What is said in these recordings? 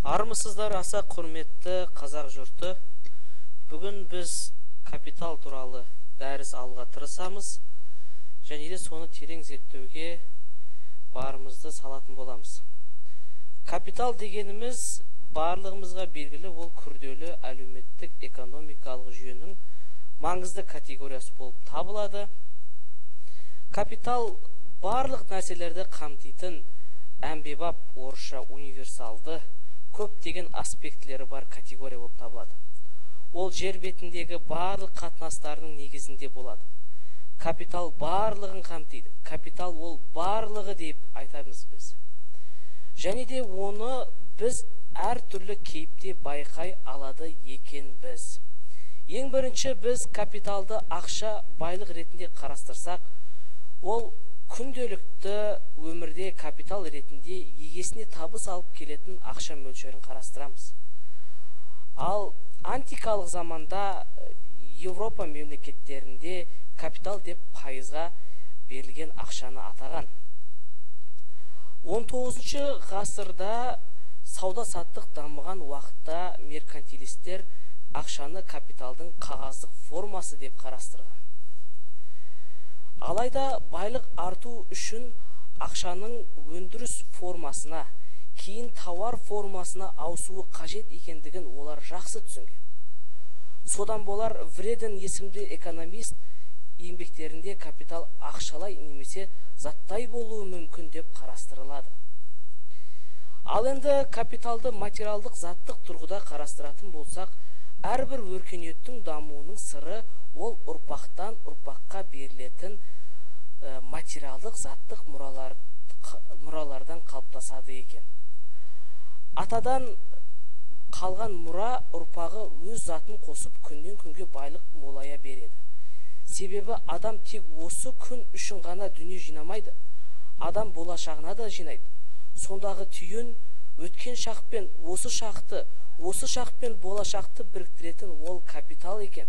Армысыздар аса құрметті қазақ жұрты. Бүгін біз капитал туралы дәріс алуға тырысамыз, және де соны терең зерттеуге барымызды салатын боламыз. Капитал дегеніміз барлығымызға белгілі, ол күрделі әлеуметтік экономикалық жүйенің маңызды категориясы болып табылады. Капитал барлық нәрселерді қамтитын әмбебап, орысша универсалды көптеген аспектілері бар категория болып табылады. Ол жер бетіндегі барлық қатынастардың негізінде болады. Капитал барлығын қамтиды. Капитал ол барлығы деп айтамыз біз. Және де оны біз әртүрлі кейіпте байқай алады екенбіз. Ең бірінші біз капиталды ақша байлық ретінде қарастырсақ, ол күнделікті өмірде капитал ретінде егесіне табыс алып келетін ақша мөлшерін қарастырамыз. Ал антикалық заманда Европа мемлекеттерінде капитал деп пайызға берілген ақшаны атаған. 19-шы ғасырда сауда-саттық дамыған уақытта меркантилистер ақшаны капиталдың қағаздық формасы деп қарастырған. Алайда байлық арту үшін ақшаның өндіріс формасына, кейін тауар формасына ауысуы қажет екендігін олар жақсы түсінген. Содан болар Вреден есімді экономист еңбектерінде капитал ақшалай немесе заттай болуы мүмкін деп қарастырылады. Ал енді капиталды материалдық заттық тұрғыда қарастыратын болсақ, әрбір өркениеттің дамуының сыры ол ұрпақтан ұрпаққа берілетін материалдық заттық мұралардан қалыптасады екен. Атадан қалған мұра ұрпағы өз затын қосып күннен күнге байлық молая береді. Себебі адам тек осы күн үшін ғана дүние жинамайды. Адам болашағына да жинайды. Сондағы түйін өткен шақпен осы шақпен болашақты біріктіретін ол капитал екен.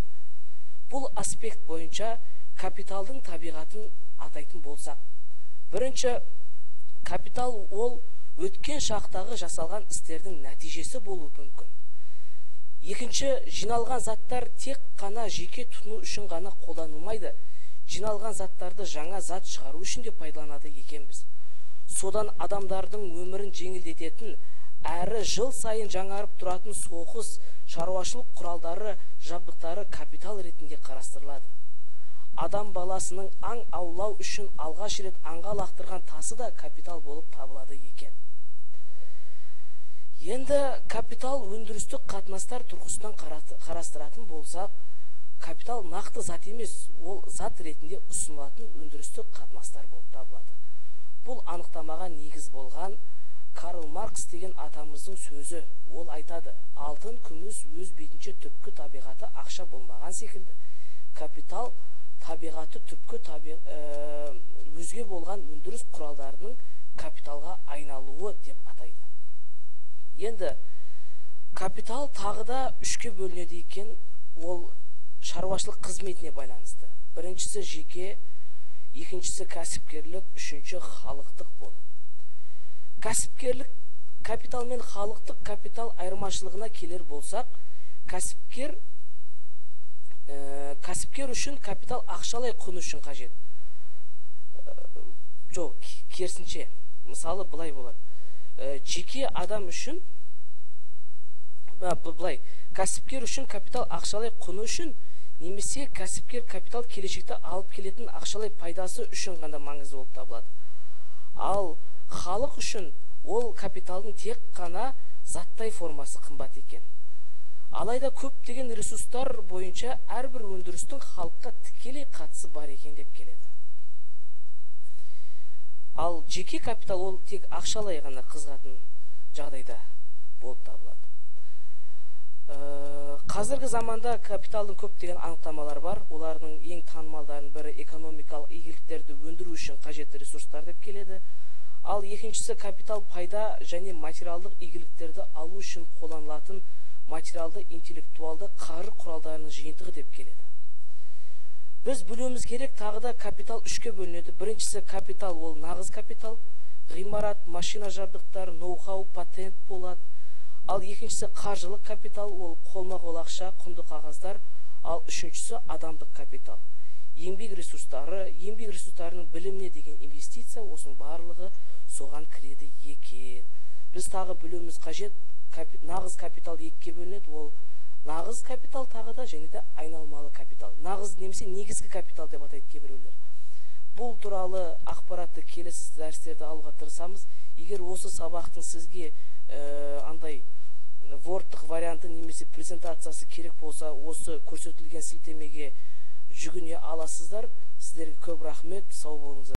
Бұл аспект бойынша капиталдың табиғатын атайтын болсақ, бірінші, капитал ол өткен шақтағы жасалған істердің нәтижесі болуы мүмкін. Екінші, жиналған заттар тек қана жеке тұтыну үшін ғана қолданылмайды. Жиналған заттарды жаңа зат шығару үшін де пайдаланады екенбіз. Содан адамдардың өмірін жеңілдететін, әрі жыл сайын жаңарып тұратын соғыс, шаруашылық құралдары, жабдықтары капитал ретінде қарастырылады. Адам баласының аң аулау үшін алғаш рет аңға лақтырған тасы да капитал болып табылады екен. Енді капитал өндірістік қатынастар тұрғысынан қарастыратын болсақ, капитал нақты зат емес, ол зат ретінде ұсынылатын өндірістік қатынастар болып табылады. Бұл анықтамаға негіз болған Карл Маркс деген атамыздың сөзі. Ол айтады: алтын, күміс өз бетінше түпкі табиғаты ақша болмаған секілді, капитал табиғаты түпкі өзге болған өндіріс құралдарының капиталға айналуы деп атайды. Енді капитал тағы да үшке бөлінеді екен. Ол шаруашылық қызметіне байланысты. Біріншісі жеке, екіншісі кәсіпкерлік, үшінші халықтық болып. Кәсіпкерлік капитал мен халықтық капитал айырмашылығына келер болсақ, кәсіпкер үшін капитал ақшалай құн үшін қажет. Жоқ, керісінше. Мысалы, былай болады. Жеке адам үшін, кәсіпкер үшін капитал ақшалай құны үшін, немесе кәсіпкер капитал келешекте алып келетін ақшалай пайдасы үшін ғана маңызды болып табылады. Ал халық үшін ол капиталдың тек қана заттай формасы қымбат екен. Алайда көптеген ресурстар бойынша әрбір өндірістің халыққа тікелей қатысы бар екен деп келеді. Ал жеке капитал ол тек ақшалай ғана қызығатын жағдайда болып табылады. Қазіргі заманда капиталдың көптеген анықтамалар бар. Олардың ең танымалдарының бірі экономикалық игіліктерді өндіру үшін қажетті ресурстар деп келеді. Ал екіншісі капитал пайда және материалдық игіліктерді алу үшін қолданылатын материалды интеллектуалды қаржы құралдарының жиынтығы деп келеді. Біз білуіміз керек, тағы да капитал үшке бөлінеді. Біріншісі капитал ол нағыз капитал, ғимарат, машина жабдықтар, ноу-хау, патент болады. Ал екіншісі қаржылық капитал, ол қолма-қол ақша, құнды қағаздар. Ал үшіншісі адамдық капитал. Еңбек ресурстарының біліміне деген инвестиция, осының барлығы соған кіреді екен. Біз тағы білуіміз қажет, нағыз капитал екіге бөлінеді, ол нағыз капитал тағы да және де айналмалы капитал. Нағыз немесе негізгі капитал деп атайды кейбіреулер. Бұл туралы ақпаратты келесі дәрістерді алуға тырысамыз. Егер осы сабақтың сізге андай вордтық варианты немесе презентациясы керек болса, осы көрсетілген сілтемеге жүгіне аласыздар. Сіздерге көп рахмет, сау болыңыздар.